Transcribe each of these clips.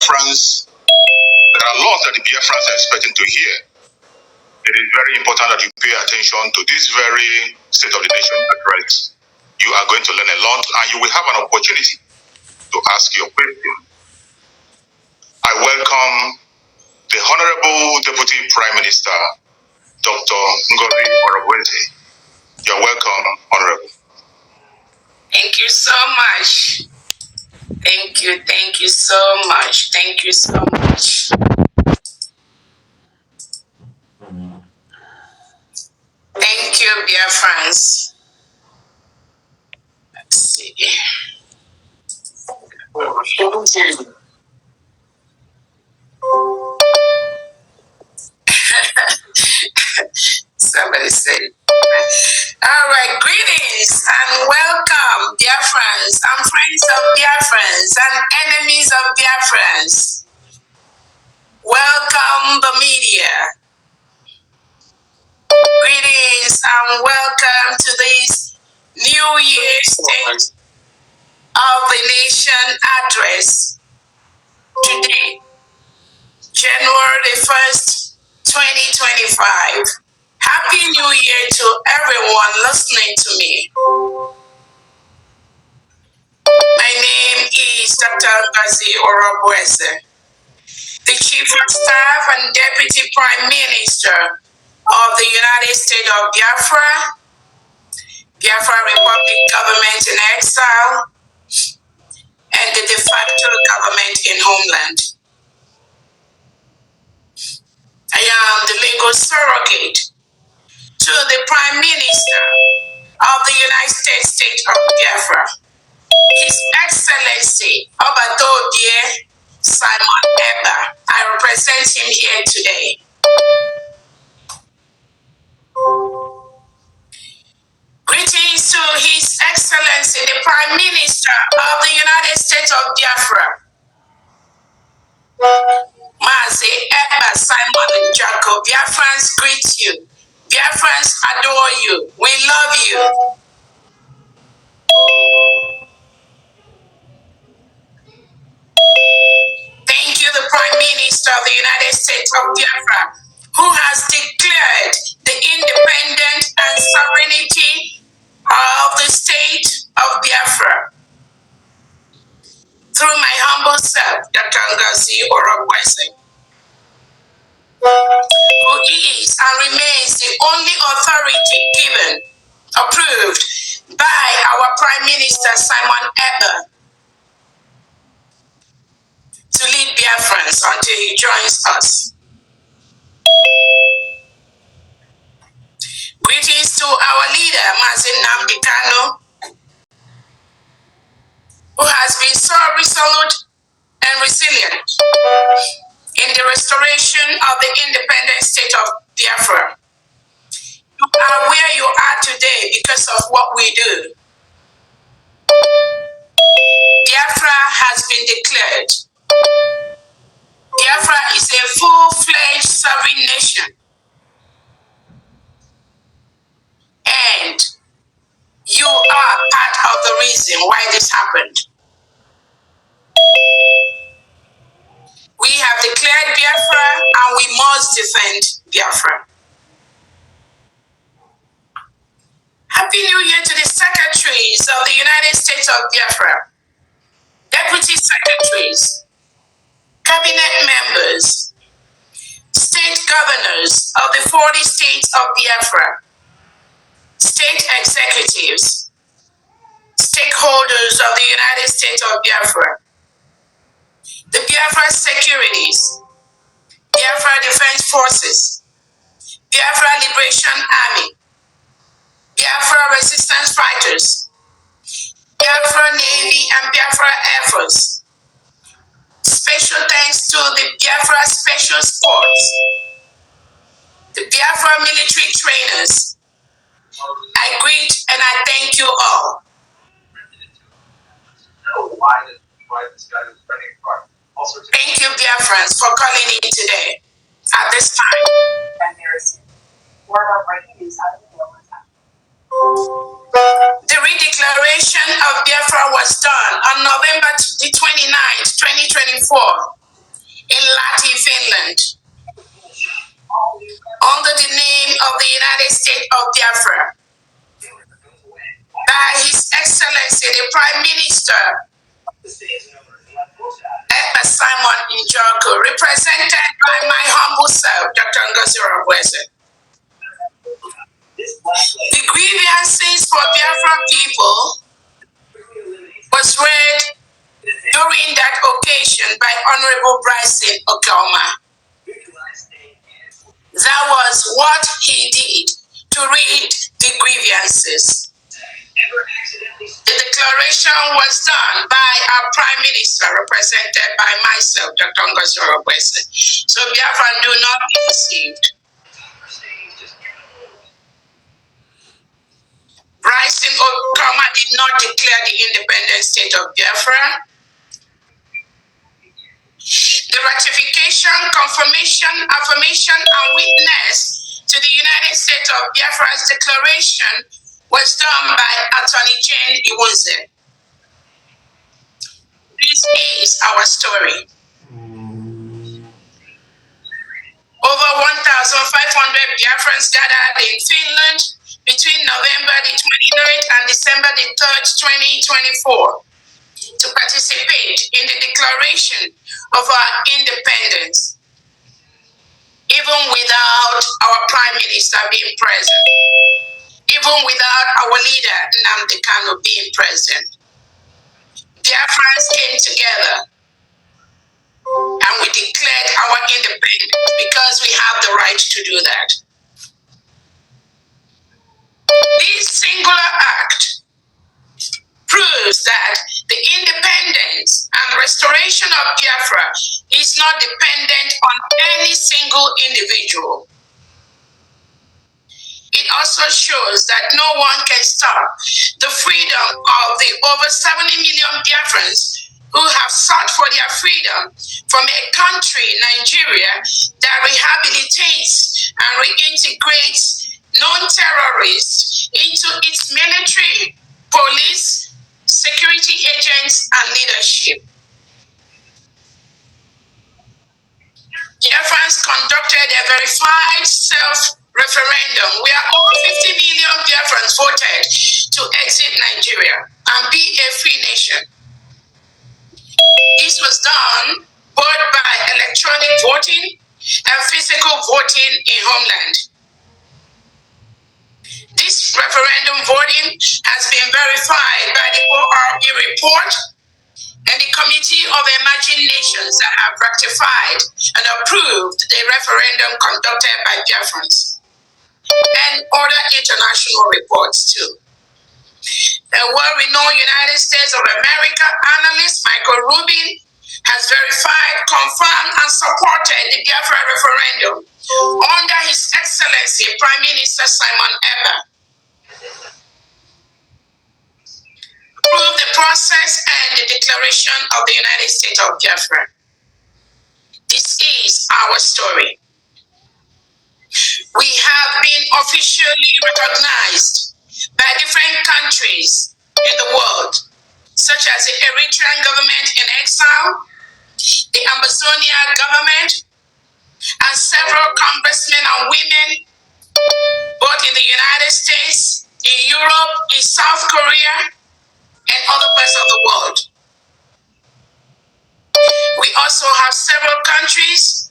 Biafrans, there are laws that the Biafrans are expecting to hear. It is very important that you pay attention to this very State of the Nation address. You are going to learn a lot, and you will have an opportunity to ask your question. I welcome the Honorable Deputy Prime Minister, Dr. Ngozi Orabueze. You're welcome, Honorable. Thank you so much. Thank you so much. Thank you so much. Thank you, dear friends. Let's see. Somebody said it. All right, greetings and welcome, dear friends and friends of dear friends and enemies of dear friends. Welcome the media. Greetings and welcome to this New Year State of the Nation address. Today, January the 1st, 2025. Happy New Year to everyone listening to me. My name is Dr. Ngozi Orabueze, the Chief of Staff and Deputy Prime Minister of the United States of Biafra, Biafra Republic Government in Exile, and the de facto government in Homeland. I am the legal surrogate to the Prime Minister of the United States State of Biafra, His Excellency Orabueze Simon Ekpa. I represent him here today. Greetings to His Excellency the Prime Minister of the United States of Biafra, Mazi Ekpa Simon Jacob. Biafrans greet you. Biafrans adore you. We love you. Thank you, the Prime Minister of the United States of Biafra, who has declared the independence and sovereignty of the state of Biafra. Through my humble self, Dr. Ngozi Orabueze, who is and remains the only authority given, approved by our Prime Minister Simon Ekpa to lead Biafrans until he joins us. Greetings to our leader, Mazi Nnamdi Kanu, who has been so resolute and resilient in the restoration of the independent state of Biafra. You are where you are today because of what we do. Biafra has been declared. Biafra is a full-fledged sovereign nation. And you are part of the reason why this happened. We have declared Biafra and we must defend Biafra. Happy New Year to the secretaries of the United States of Biafra, deputy secretaries, cabinet members, state governors of the 40 states of Biafra, state executives, stakeholders of the United States of Biafra, the Biafra Securities, Biafra Defense Forces, Biafra Liberation Army, Biafra Resistance Fighters, Biafra Navy and Biafra Air Force. Special thanks to the Biafra Special Sports, the Biafra military trainers. I greet and I thank you all. Thank you, Biafrans, for calling in today at this time. The redeclaration of Biafra was done on November 29, 2024 in Lahti, Finland, under the name of the United States of Biafra, by His Excellency the Prime Minister Simon Njoku, represented by my humble self, Dr. Ngozi Orabueze. The grievances for Biafra people was read during that occasion by Honorable Bryson Oklahoma. That was what he did, to read the grievances. The declaration was done by our Prime Minister, represented by myself, Dr. Ngozi Orabueze. So Biafra do not be deceived. Bryson Oklahoma did not declare the independent state of Biafra. The ratification, confirmation, affirmation, and witness to the United States of Biafra's declaration was done by Attorney Jane Ngozi. This is our story. Over 1,500 Biafrans gathered in Finland between November the 29th and December the 3rd, 2024, to participate in the declaration of our independence, even without our Prime Minister being present, even without our leader Nnamdi Kanu being present. Biafrans came together and we declared our independence because we have the right to do that. This singular act proves that the independence and restoration of Biafra is not dependent on any single individual. It also shows that no one can stop the freedom of the over 70 million Biafrans who have sought for their freedom from a country, Nigeria, that rehabilitates and reintegrates non-terrorists into its military, police, security agents, and leadership. Biafrans conducted a verified self-referendum where over 50 million Biafrans voted to exit Nigeria and be a free nation. This was done both by electronic voting and physical voting in homeland. This referendum voting has been verified by the ORB report and the Committee of Emerging Nations that have ratified and approved the referendum conducted by Biafrans, and other international reports too. The well-renowned United States of America analyst Michael Rubin has verified, confirmed, and supported the Biafra referendum under His Excellency Prime Minister Simon Eber. Prove the process and the declaration of the United States of Biafra. This is our story. We have been officially recognized by different countries in the world, such as the Eritrean government in exile, the Amazonian government, and several congressmen and women, both in the United States, in Europe, in South Korea, and other parts of the world. We also have several countries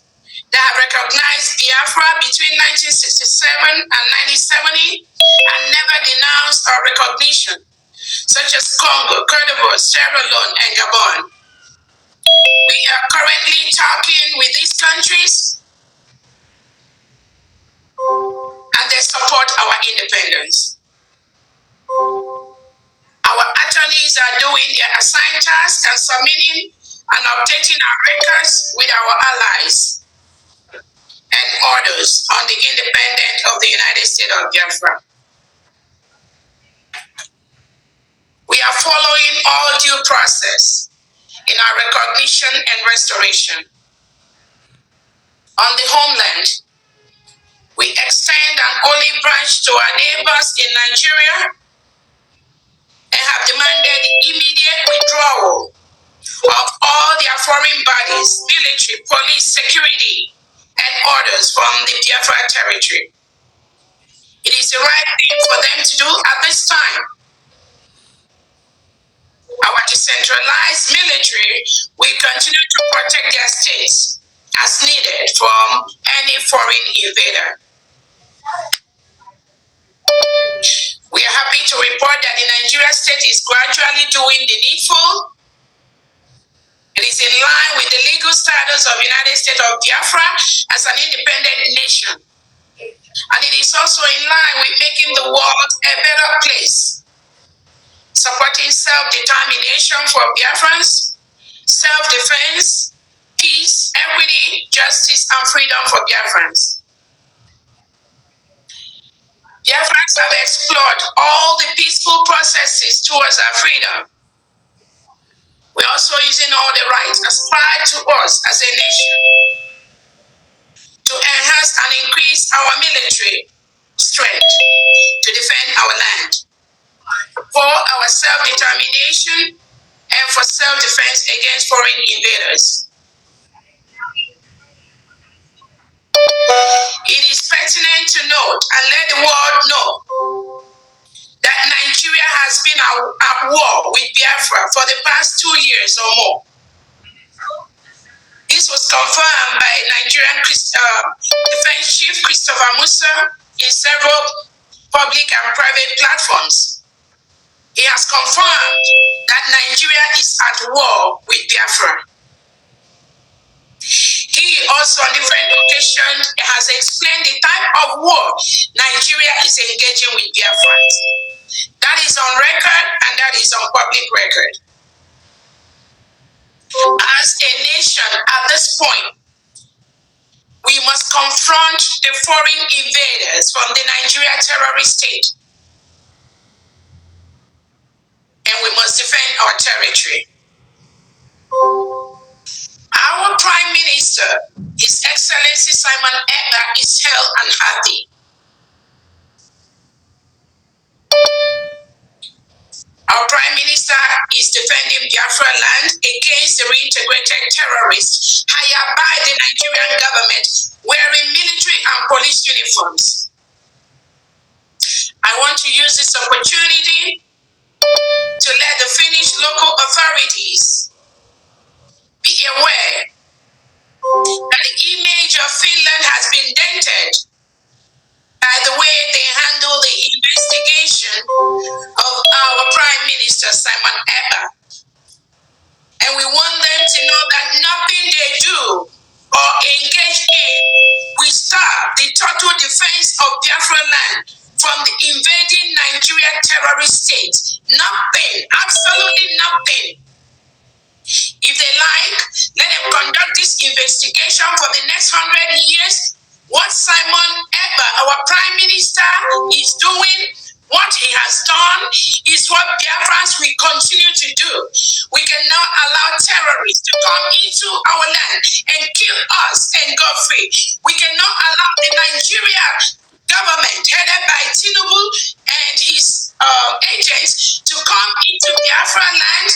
that have recognized Biafra between 1967 and 1970 and never denounced our recognition, such as Congo, Cote d'Ivoire, Sierra Leone, and Gabon. We are currently talking with these countries and they support our independence. Our attorneys are doing their assigned tasks and submitting and updating our records with our allies and others on the independence of the United States of Biafra. We are following all due process in our recognition and restoration. On the homeland, we extend an olive branch to our neighbors in Nigeria and have demanded immediate withdrawal of all their foreign bodies, military, police, security, and orders from the Biafra territory. It is the right thing for them to do at this time. Our decentralized military will continue to protect their states as needed from any foreign invader. We are happy to report that the Nigeria state is gradually doing the needful. It is in line with the legal status of the United States of Biafra as an independent nation. And it is also in line with making the world a better place, supporting self-determination for Biafrans, self-defense, peace, equity, justice, and freedom for Biafrans. Biafrans have explored all the peaceful processes towards our freedom. We're also using all the rights aspired to us as a nation to enhance and increase our military strength to defend our land, for our self-determination, and for self-defense against foreign invaders. It is pertinent to note and let the world know that Nigeria has been at war with Biafra for the past 2 years or more. This was confirmed by Nigerian Defense Chief Christopher Musa in several public and private platforms. He has confirmed that Nigeria is at war with Biafra. He also on different occasions has explained the type of war Nigeria is engaging with Biafrans. That is on record and that is on public record. As a nation at this point, we must confront the foreign invaders from the Nigeria terrorist state. And we must defend our territory. Our Prime Minister, His Excellency Simon Ekpa, is hale and hearty. Our Prime Minister is defending Biafra land against the reintegrated terrorists hired by the Nigerian government wearing military and police uniforms. I want to use this opportunity to let the Finnish local authorities be aware that the image of Finland has been dented by the way they handle the investigation of our Prime Minister Simon Ekpa. And we want them to know that nothing they do or engage in will stop the total defense of Biafra land from the invading Nigeria terrorist state. Nothing, absolutely nothing. If they like, let them conduct this investigation for the next 100 years. What Simon Ekpa, our Prime Minister, is doing, what he has done, is what Biafrans will continue to do. We cannot allow terrorists to come into our land and kill us and go free. We cannot allow the Nigeria government, headed by Tinubu and his agents, to come into Biafra land,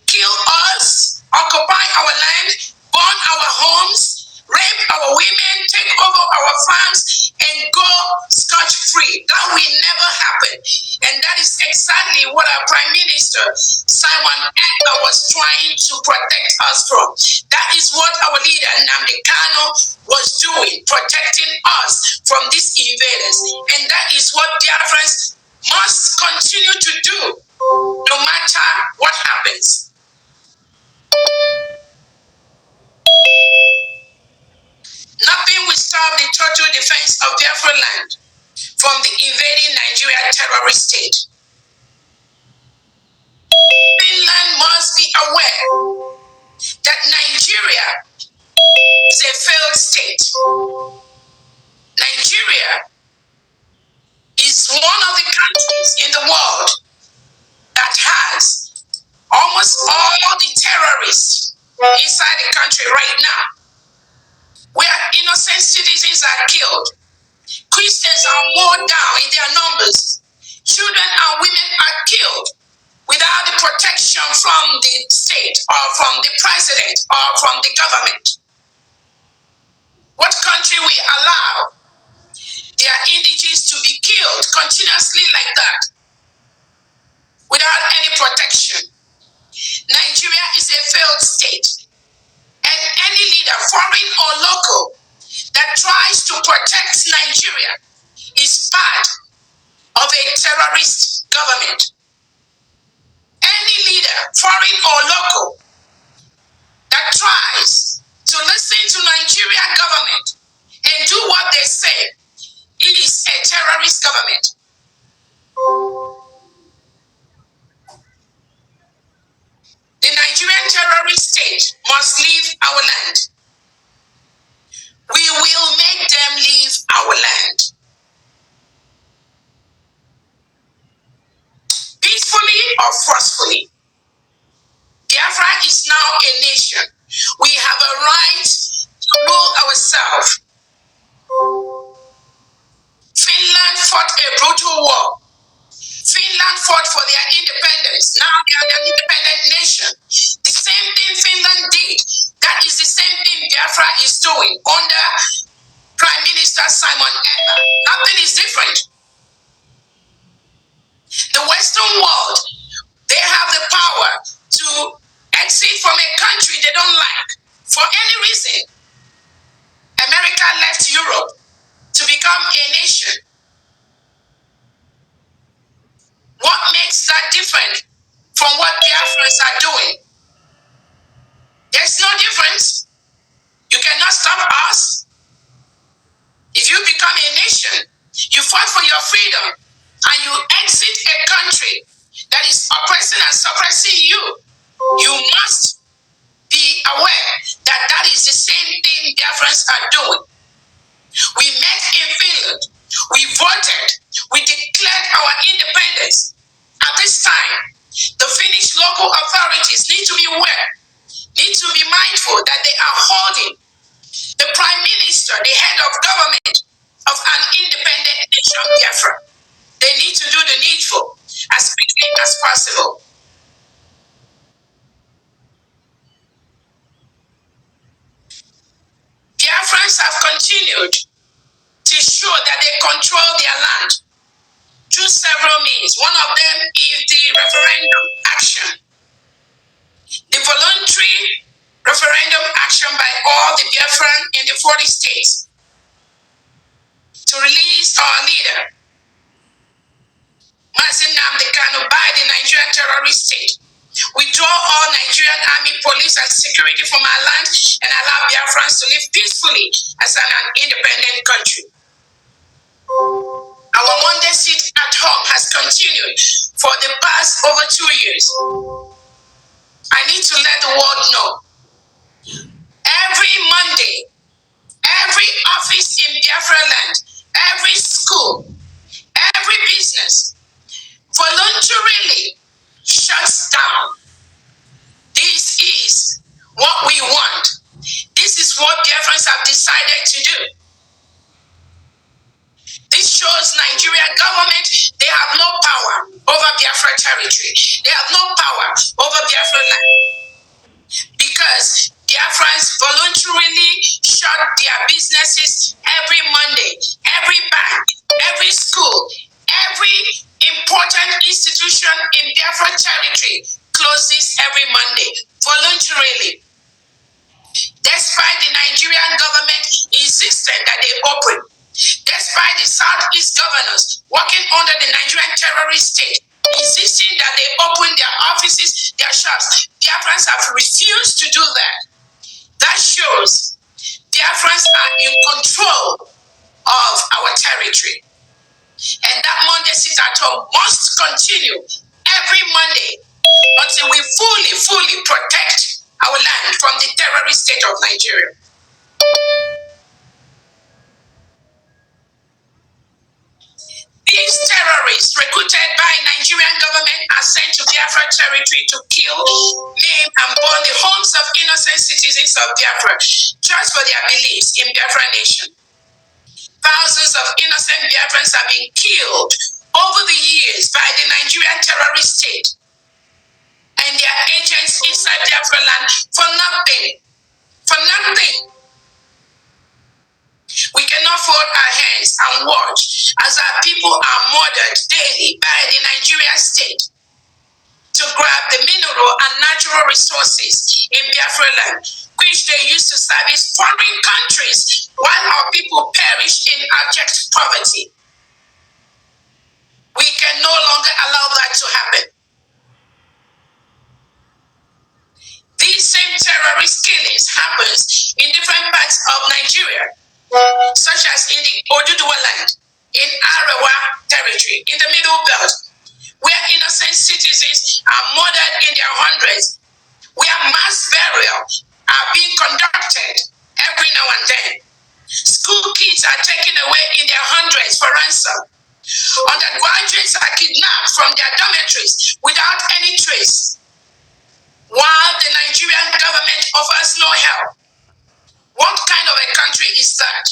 kill us, occupy our land, burn our homes, rape our women, take over our farms, and go scotch-free. That will never happen. And that is exactly what our Prime Minister, Simon Ekpa, was trying to protect us from. That is what our leader, Nnamdi Kanu, was doing, protecting us from these invaders. And that is what Biafrans must continue to do, no matter what happens. Nothing will stop the total defense of Biafra land from the invading Nigeria terrorist state. Finland must be aware that Nigeria is a failed state. Nigeria is one of the countries in the world that has almost all the terrorists inside the country right now, where innocent citizens are killed. Christians are mowed down in their numbers. Children and women are killed. without the protection from the state or from the president or from the government? What country will allow their indigenous to be killed continuously like that without any protection? Nigeria is a failed state, and any leader, foreign or local, that tries to protect Nigeria is part of a terrorist government. Any leader, foreign or local, that tries to listen to Nigerian government and do what they say, it is a terrorist government. The Nigerian terrorist state must leave our land. We will make them leave our land. Peacefully or forcefully. Biafra is now a nation. We have a right to rule ourselves. Finland fought a brutal war. Finland fought for their independence. Now they are an independent nation. The same thing Finland did, that is the same thing Biafra is doing under Prime Minister Simon Ekpa. Nothing is different. The Western world, they have the power to exit from a country they don't like for any reason. America left Europe to become a nation. What makes that different from what Biafrans are doing? There's no difference. You cannot stop us. If you become a nation, you fight for your freedom, and you exit a country that is oppressing and suppressing you, you must be aware that that is the same thing Biafrans are doing. We met in Finland. We voted. We declared our independence. At this time, the Finnish local authorities need to be aware, need to be mindful that they are holding the Prime Minister, the head of government of an independent nation, Biafra. They need to do the needful as quickly as possible. Biafrans have continued to show that they control their land through several means. One of them is the referendum action. The voluntary referendum action by all the Biafran in the 40 states to release our leader, Mazi Nnamdi Kanu, by the Nigerian terrorist state. Withdraw all Nigerian army, police, and security from our land and allow Biafrans to live peacefully as an independent country. Our Monday sit at home has continued for the past over 2 years. I need to let the world know. Every Monday, every office in Biafra land, every school, every business voluntarily shuts down. This is what we want. This is what Biafrans have decided to do. This shows Nigerian government, they have no power over Biafra territory. They have no power over Biafra land. Because Biafrans voluntarily shut their businesses every Monday, every bank, every school, every important institution in Biafra territory closes every Monday, voluntarily. Despite the Nigerian government insisting that they open, despite the Southeast governors working under the Nigerian terrorist state insisting that they open their offices, their shops, Biafrans have refused to do that. That shows Biafrans are in control of our territory. And that Monday sit at home must continue every Monday until we fully protect our land from the terrorist state of Nigeria. These terrorists recruited by Nigerian government are sent to Biafra territory to kill, maim, and burn the homes of innocent citizens of Biafra just for their beliefs in Biafra nation. Thousands of innocent Biafrans have been killed over the years by the Nigerian terrorist state. and their agents inside Biafra land for nothing. For nothing. We cannot fold our hands and watch as our people are murdered daily by the Nigerian state to grab the mineral and natural resources in Biafra land, which they used to service foreign countries while our people perish in abject poverty. We can no longer allow that to happen. These same terrorist killings happens in different parts of Nigeria, such as in the Oduduwa land, in Arewa territory, in the Middle Belt, where innocent citizens are murdered in their hundreds, where mass burials are being conducted every now and then. School kids are taken away in their hundreds for ransom. Undergraduates are kidnapped from their dormitories without any trace, while the Nigerian government offers no help. What kind of a country is that?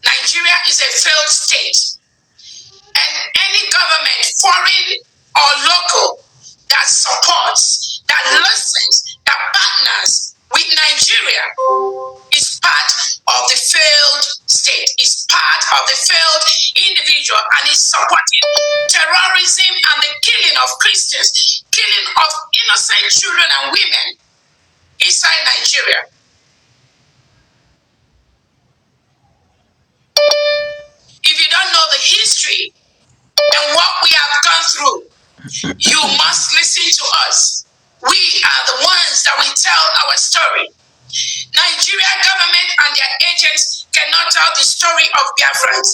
Nigeria is a failed state, and any government, foreign or local, that supports, that listens, that partners with Nigeria is part of the failed state, is part of the failed individual, and is supporting terrorism and the killing of Christians, killing of innocent children and women inside Nigeria. If you don't know the history and what we have gone through, you must listen to us. We are the ones that will tell our story. Nigeria government and their agents cannot tell the story of Biafrans.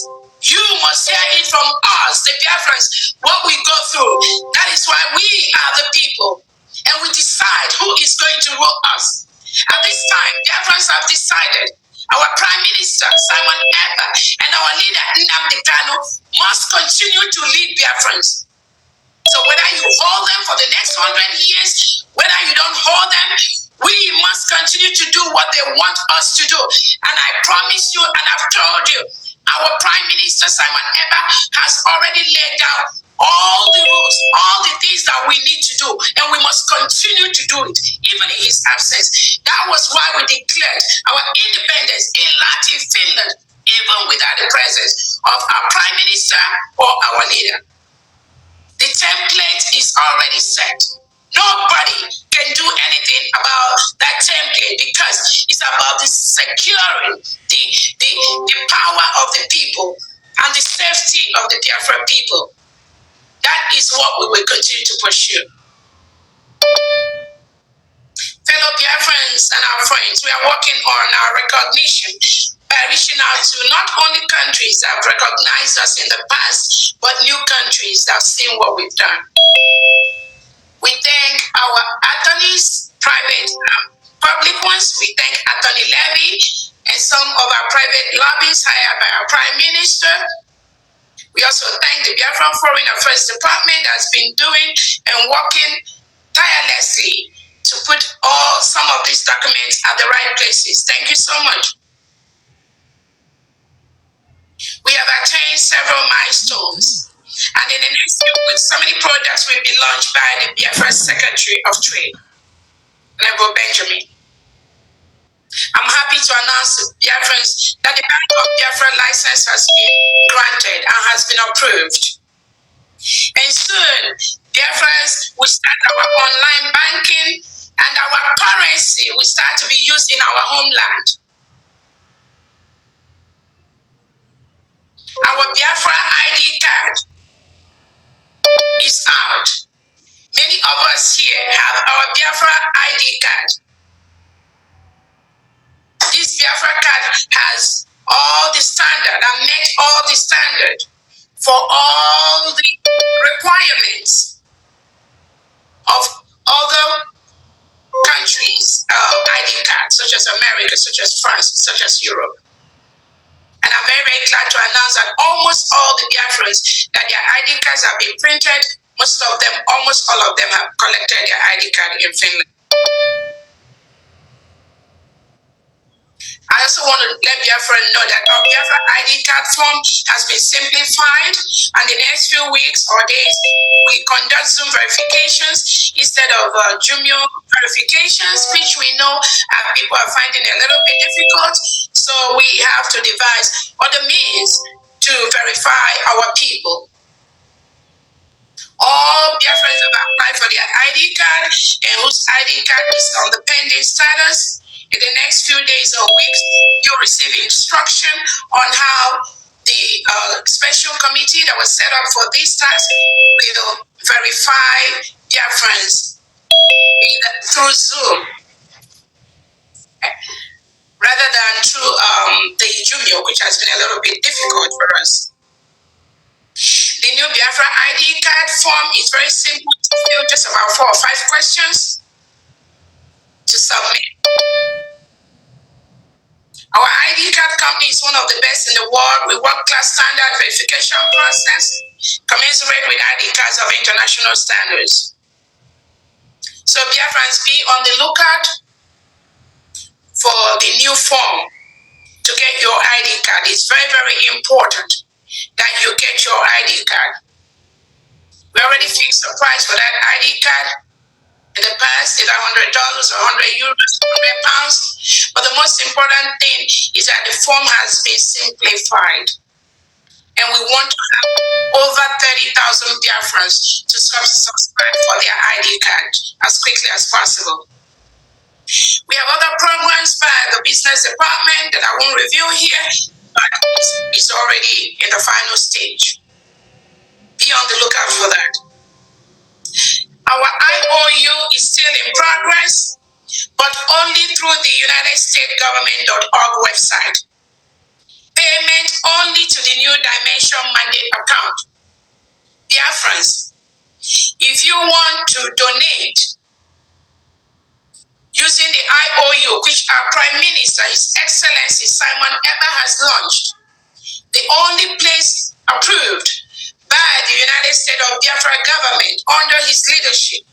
You must hear it from us, the Biafrans, what we go through. That is why we are the people, and we decide who is going to rule us. At this time, Biafrans have decided our Prime Minister, Simon Ekpa, and our leader, Nnamdi Kanu, must continue to lead Biafrans. So whether you hold them for the next 100 years, whether you don't hold them, we must continue to do what they want us to do. And I promise you, and I've told you, our Prime Minister, Simon Ekpa, has already laid down all the rules, all the things that we need to do, and we must continue to do it, even in his absence. That was why we declared our independence in Latin Finland, even without the presence of our Prime Minister or our leader. The template is already set. Nobody can do anything about that template because it's about the securing the power of the people and the safety of the Biafra people. That is what we will continue to pursue. Fellow Biafrans and our friends, we are working on our recognition by reaching out to not only countries that have recognized us in the past, but new countries that have seen what we've done. We thank our attorneys, private and public ones. We thank Attorney Levy and some of our private lobbies hired by our Prime Minister. We also thank the Biafran Foreign Affairs Department that's been doing and working tirelessly to put some of these documents at the right places. Thank you so much. We have attained several milestones, and in the next few weeks, so many products will be launched by the Biafra Secretary of Trade, Honorable Benjamin. I'm happy to announce to Biafrans that the Bank of Biafra license has been granted and has been approved. And soon, Biafrans will start our online banking, and our currency will start to be used in our homeland. Our Biafra ID card is out. Many of us here have our Biafra ID card. This Biafra card has all the standard and met all the standard for all the requirements of other countries' ID cards, such as America, such as France, such as Europe. And I'm very, very glad to announce that almost all the Biafrans that their ID cards have been printed, most of them, almost all of them have collected their ID card in Finland. I also want to let Biafra know that our Biafra ID card form has been simplified, and the next few weeks or days, we conduct Zoom verifications instead of Jumio verifications, which we know people are finding a little bit difficult. So we have to devise other means to verify our people. All Biafrans have applied for their ID card and whose ID card is on the pending status. In the next few days or weeks, you'll receive instruction on how the special committee that was set up for this task will verify Biafrans through Zoom rather than through the Jumio, which has been a little bit difficult for us. The new Biafra ID card form is very simple to fill, just about 4 or 5 questions to submit. Our ID card company is one of the best in the world with world-class standard verification process, commensurate with ID cards of international standards. So Biafrans, be on the lookout for the new form to get your ID card. It's very, very important that you get your ID card. We already fixed the price for that ID card. In the past, either $100 or €100, £100. But the most important thing is that the form has been simplified. And we want to have over 30,000 Biafrans to subscribe for their ID card as quickly as possible. We have other programs by the business department that I won't review here, but it's already in the final stage. Be on the lookout for that. Our IOU is still in progress, but only through the United States Government.org website. Payment only to the New Dimension Mandate account. Biafrans, if you want to donate using the IOU, which our Prime Minister, His Excellency Simon Eber has launched, the only place approved by the United States of Biafra government under his leadership,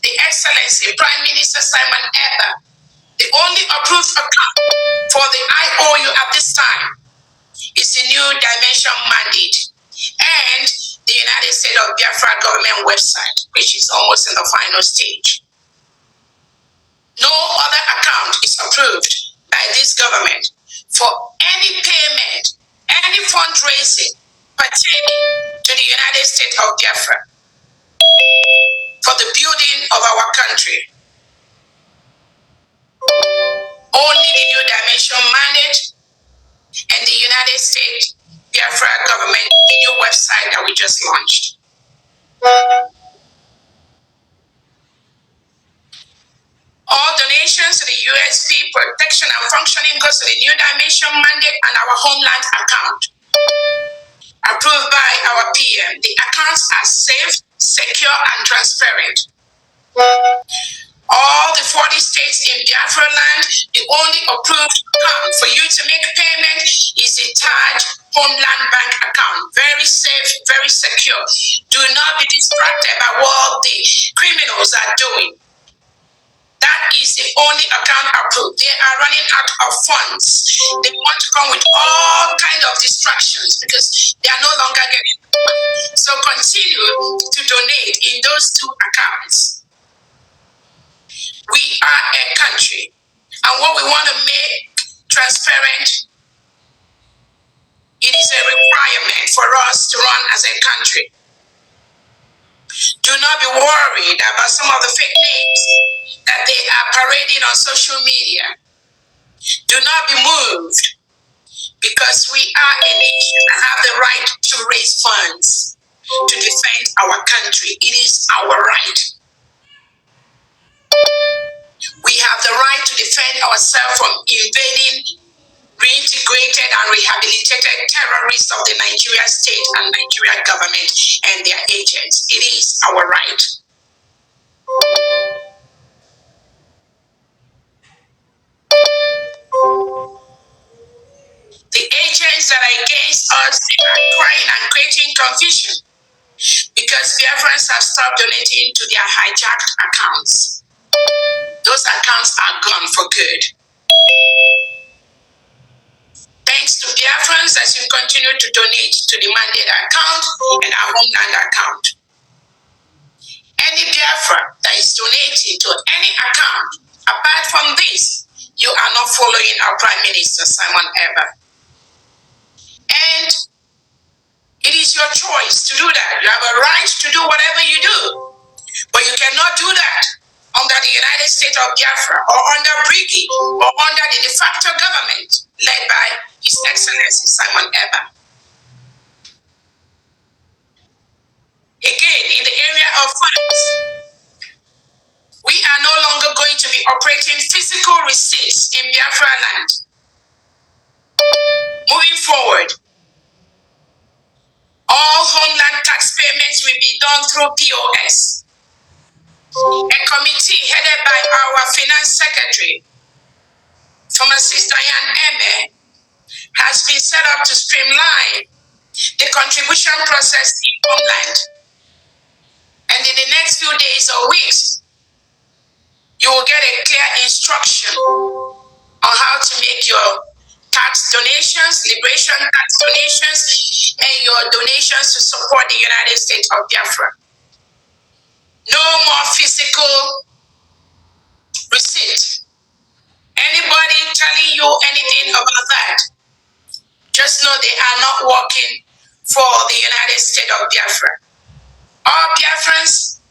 the Excellency Prime Minister Simon Eber, the only approved account for the IOU at this time is the New Dimension Mandate and the United States of Biafra government website, which is almost in the final stage. No other account is approved by this government for any payment, any fundraising pertaining to the United States of Biafra for the building of our country. Only the New Dimension Mandate and the United States Biafra government, the new website that we just launched. All donations to the USP protection and functioning goes to the New Dimension Mandate and our homeland account. Approved by our PM. The accounts are safe, secure, and transparent. All the 40 states in Biafra land, the only approved account for you to make payment is the Taj Homeland Bank account. Very safe, very secure. Do not be distracted by what the criminals are doing. That is the only account approved. They are running out of funds. They want to come with all kinds of distractions because they are no longer getting money. So continue to donate in those 2 accounts. We are a country, and what we want to make transparent, it is a requirement for us to run as a country. Do not be worried about some of the fake names that they are parading on social media. Do not be moved, because we are a nation and have the right to raise funds to defend our country. It is our right. We have the right to defend ourselves from invading, reintegrated and rehabilitated terrorists of the Nigeria state and Nigeria government and their agents. It is our right. The agents that are against us are crying and creating confusion because Biafrans have stopped donating to their hijacked accounts. Those accounts are gone for good. Thanks to Biafrans as you continue to donate to the mandate account and our homeland account. Any Biafra that is donating to any account, apart from this, you are not following our Prime Minister, Simon Eber. And it is your choice to do that. You have a right to do whatever you do. But you cannot do that under the United States of Biafra or under Brigi or under the de facto government led by His Excellency Simon Eber. Again, in the area of funds, we are no longer going to be operating physical receipts in Biafra land. Moving forward, all homeland tax payments will be done through POS. A committee headed by our Finance Secretary, Pharmacist Diane Eme, has been set up to streamline the contribution process in homeland. And in the next few days or weeks, you will get a clear instruction on how to make your tax donations, liberation tax donations, and your donations to support the United States of Biafra. No more physical receipt. Anybody telling you anything about that, just know they are not working for the United States of Biafra. All Biafrans,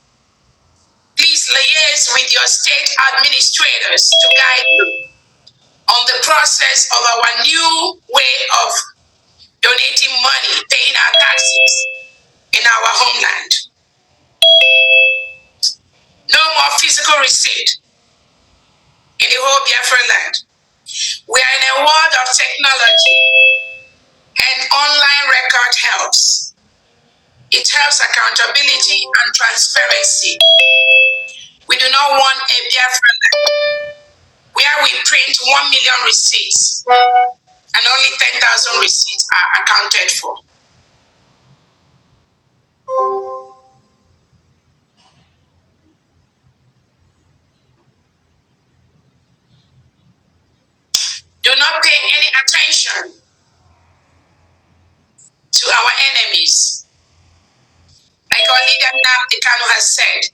please liaise with your state administrators to guide you on the process of our new way of donating money, paying our taxes in our homeland. No more physical receipt in the whole Biafra land. We are in a world of technology, and online record helps. It helps accountability and transparency. We do not want a Biafra land where we print 1 million receipts and only 10,000 receipts are accounted for. Do not pay any attention to our enemies. Like our leader Nnamdi Kanu has said,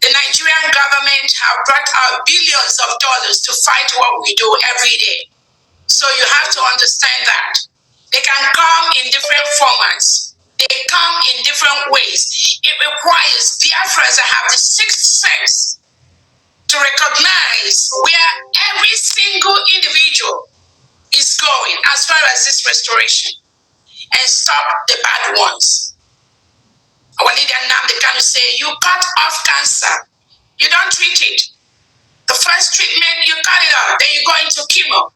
the Nigerian government have brought out billions of dollars to fight what we do every day. So you have to understand that. They can come in different formats. They come in different ways. It requires Biafrans that have the sixth sense to recognize where every single individual is going as far as this restoration and stop the bad ones. Our leader Nnamdi Kanu say, you cut off cancer, you don't treat it. The first treatment, you cut it off, then you go into chemo.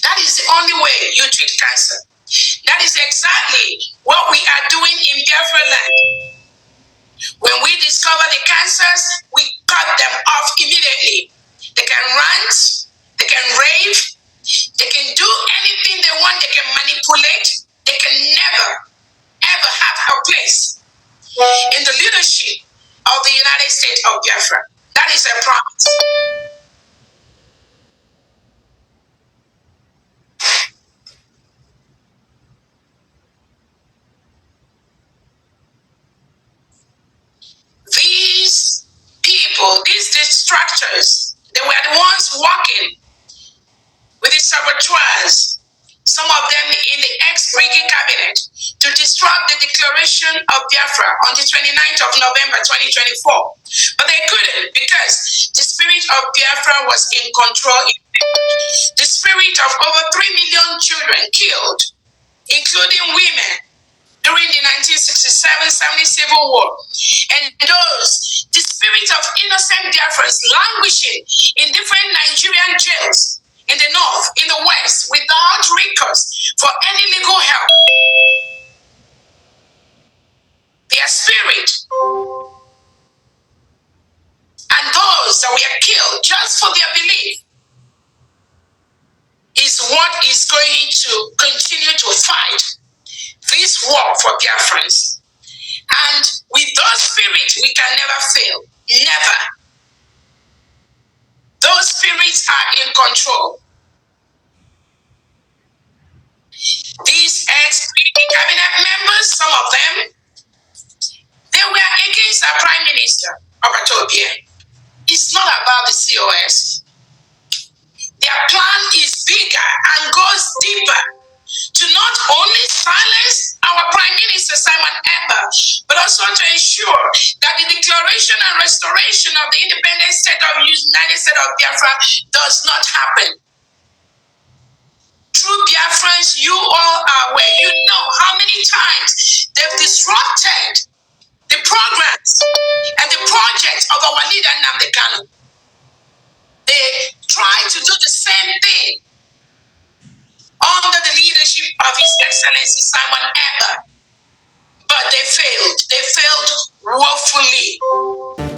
That is the only way you treat cancer. That is exactly what we are doing in Biafra land. When we discover the cancers, we cut them off immediately. They can rant, they can rave, they can do anything they want, they can manipulate, they can never, ever have a place in the leadership of the United States of Biafra. That is a promise. These people, these distractors, they were the ones working with the saboteurs, some of them in the ex-Brigi cabinet, to disrupt the declaration of Biafra on the 29th of November 2024. But they couldn't because the spirit of Biafra was in control. The spirit of over 3 million children killed, including women, during the 1967-70 Civil War. And the spirit of innocent Biafrans languishing in different Nigerian jails, in the north, in the west, without recourse for any legal help. Their spirit and those that were killed just for their belief is what is going to continue to fight this war for Biafrans. And with those spirits, we can never fail. Never. Those spirits are in control. cabinet members, some of them, they were against our Prime Minister, Obatobie. It's not about the COS. Their plan is bigger and goes deeper to not only silence our Prime Minister, Simon Ekpa, but also to ensure that the declaration and restoration of the independent state of United States of Biafra does not happen. True Biafrans, you all are aware. You know how many times they've disrupted the programs and the projects of our leader, Nnamdi Kanu. They tried to do the same thing under the leadership of His Excellency Simon Ekpa, but they failed. They failed woefully.